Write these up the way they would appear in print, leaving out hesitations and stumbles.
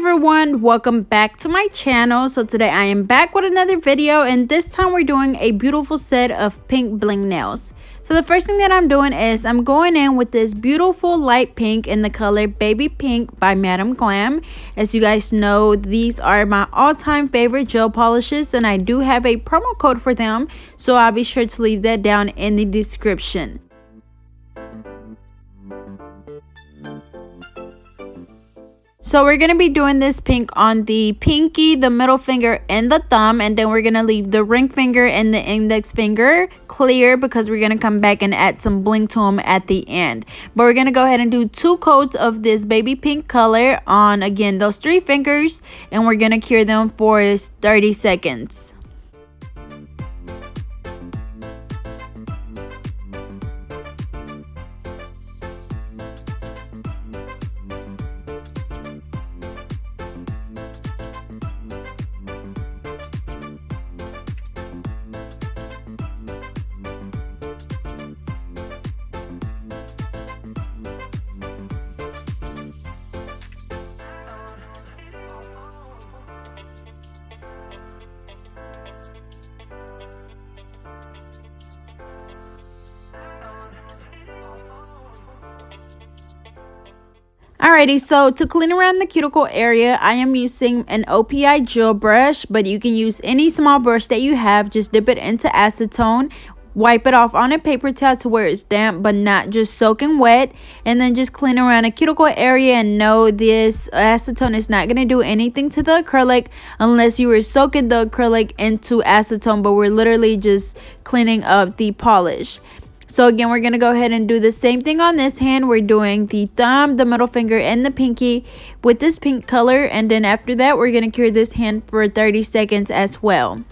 everyone, welcome back to my channel. So today I am back with another video, and this time we're doing a beautiful set of pink bling nails. So the first thing that I'm doing is I'm going in with this beautiful light pink in the color Baby Pink by Madam Glam. As you guys know, these are my all-time favorite gel polishes, and I do have a promo code for them, so I'll be sure to leave that down in the description. So we're going to be doing this pink on the pinky, the middle finger, and the thumb. And then we're going to leave the ring finger and the index finger clear because we're going to come back and add some bling to them at the end. But we're going to go ahead and do 2 coats of this baby pink color on, again, those 3 fingers. And we're going to cure them for 30 seconds. Alrighty, so to clean around the cuticle area, I am using an OPI gel brush, but you can use any small brush that you have. Just dip it into acetone, wipe it off on a paper towel to where it's damp but not just soaking wet, and then just clean around the cuticle area. And know this acetone is not going to do anything to the acrylic unless you were soaking the acrylic into acetone, but we're literally just cleaning up the polish. So again, we're going to go ahead and do the same thing on this hand. We're doing the thumb, the middle finger, and the pinky with this pink color. And then after that, we're going to cure this hand for 30 seconds as well.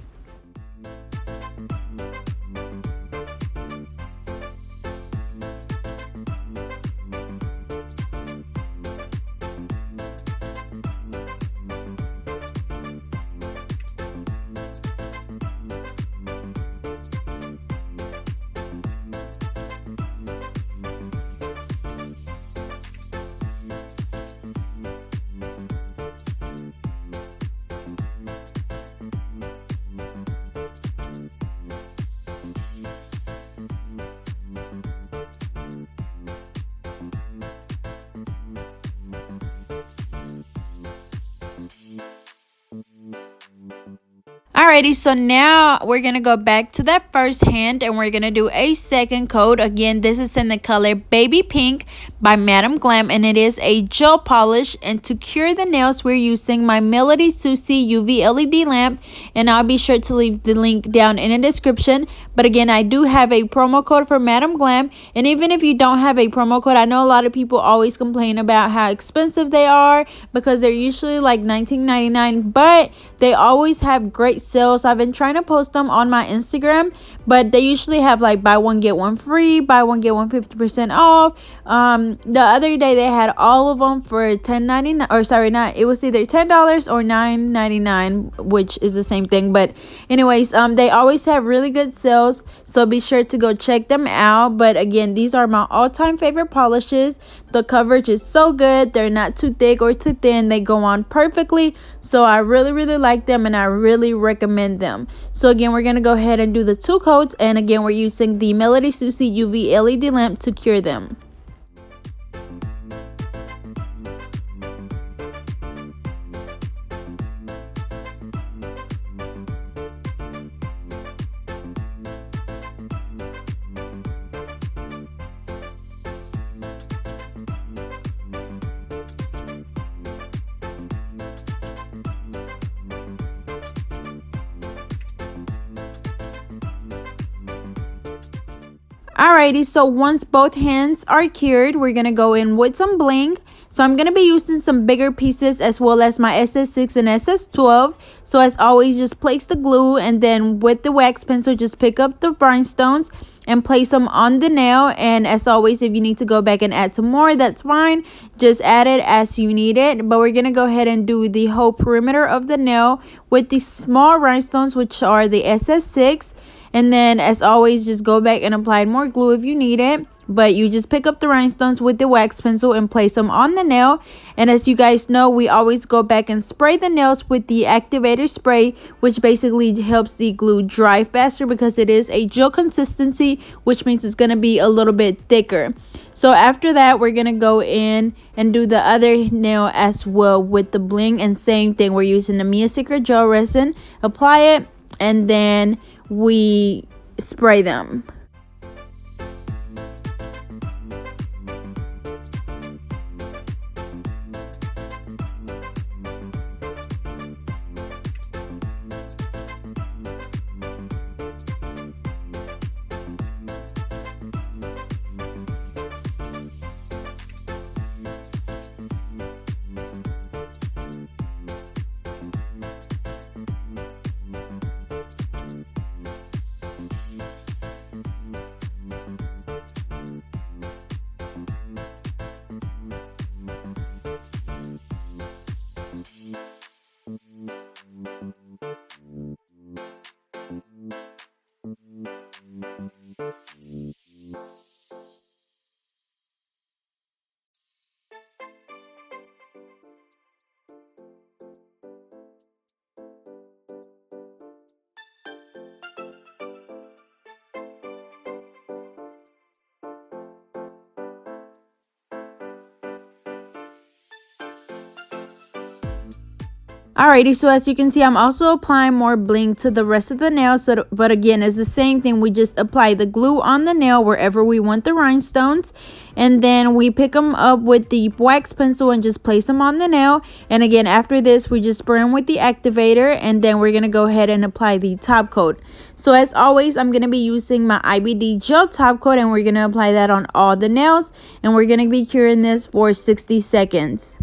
Alrighty, so now we're going to go back to that first hand and we're going to do a second coat. Again, this is in the color Baby Pink by Madam Glam, and it is a gel polish. And to cure the nails, we're using my Melody Susie UV LED lamp, and I'll be sure to leave the link down in the description. But again, I do have a promo code for Madam Glam, and even if you don't have a promo code, I know a lot of people always complain about how expensive they are because they're usually like $19.99, but they always have great sales. I've been trying to post them on my Instagram, but they usually have like buy one get one free, buy one get one 50% off. The other day they had all of them for $10.99, or sorry, not, it was either $10 or $9.99, which is the same thing. But anyways, they always have really good sales, so be sure to go check them out. But again, these are my all-time favorite polishes. The coverage is so good. They're not too thick or too thin. They go on perfectly, so I really like them and I really recommend them. So again, we're going to go ahead and do the 2 coats, and again, we're using the Melody Susie UV LED lamp to cure them. Alrighty, so once both hands are cured, we're going to go in with some bling. So I'm going to be using some bigger pieces as well as my SS6 and SS12. So as always, just place the glue, and then with the wax pencil, just pick up the rhinestones and place them on the nail. And as always, if you need to go back and add some more, that's fine. Just add it as you need it. But we're going to go ahead and do the whole perimeter of the nail with the small rhinestones, which are the SS6. And then as always, just go back and apply more glue if you need it. but you just pick up the rhinestones with the wax pencil and place them on the nail. And as you guys know, we always go back and spray the nails with the activator spray, which basically helps the glue dry faster because it is a gel consistency, which means it's going to be a little bit thicker. So after that, we're going to go in and do the other nail as well with the bling, and same thing, we're using the Mia Secret gel resin, apply it, and then we spray them. Alrighty, so as you can see, I'm also applying more bling to the rest of the nail. But again, it's the same thing. We just apply the glue on the nail wherever we want the rhinestones. And then we pick them up with the wax pencil and just place them on the nail. And again, after this, we just spray them with the activator. And then we're going to go ahead and apply the top coat. So as always, I'm going to be using my IBD gel top coat. And we're going to apply that on all the nails. And we're going to be curing this for 60 seconds.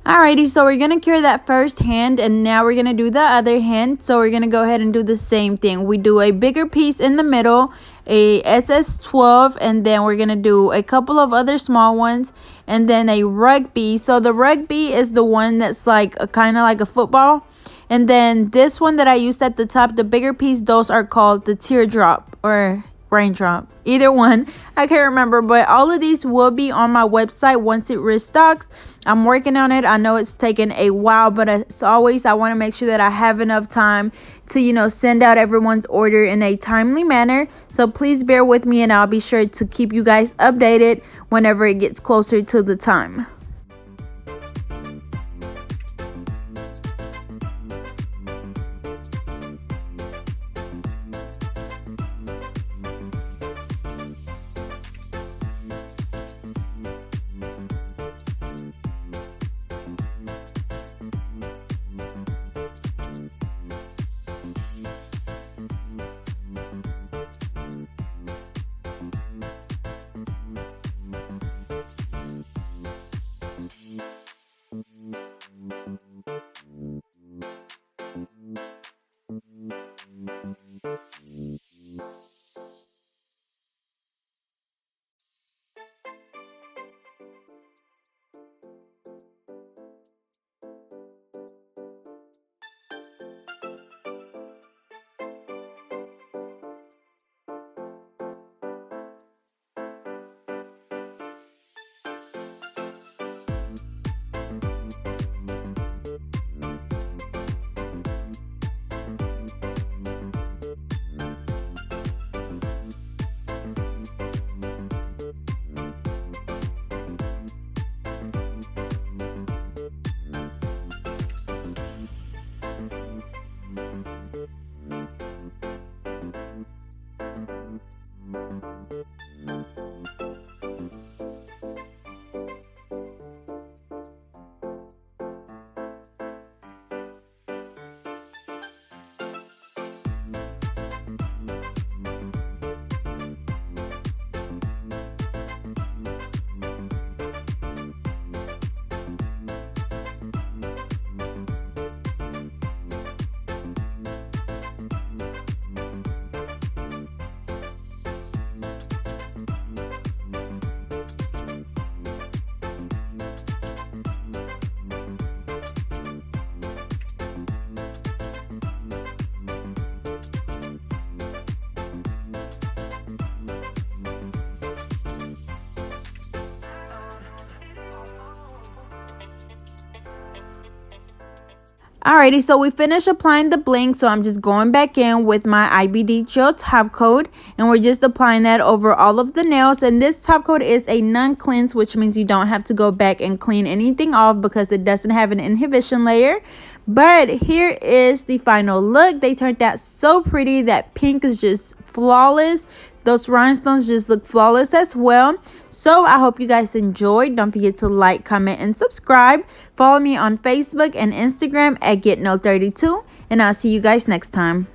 Alrighty, so we're going to cure that first hand, and now we're going to do the other hand. So we're going to go ahead and do the same thing. We do a bigger piece in the middle, a SS12, and then we're going to do a couple of other small ones, and then a rugby. So the rugby is the one that's like kind of like a football. And then this one that I used at the top, the bigger piece, those are called the teardrop or raindrop, either one, I can't remember, but all of these will be on my website once it restocks. I'm working on it. I know it's taken a while, but as always, I want to make sure that I have enough time to send out everyone's order in a timely manner. So please bear with me, and I'll be sure to keep you guys updated whenever it gets closer to the time. Alrighty, so we finished applying the bling, so I'm just going back in with my IBD gel top coat, and we're just applying that over all of the nails. And this top coat is a non-cleanse, which means you don't have to go back and clean anything off because it doesn't have an inhibition layer. But here is the final look. They turned out so pretty. That pink is just flawless. Those rhinestones just look flawless as well. So I hope you guys enjoyed. Don't forget to like, comment, and subscribe. Follow me on Facebook and Instagram at GetNail32. And I'll see you guys next time.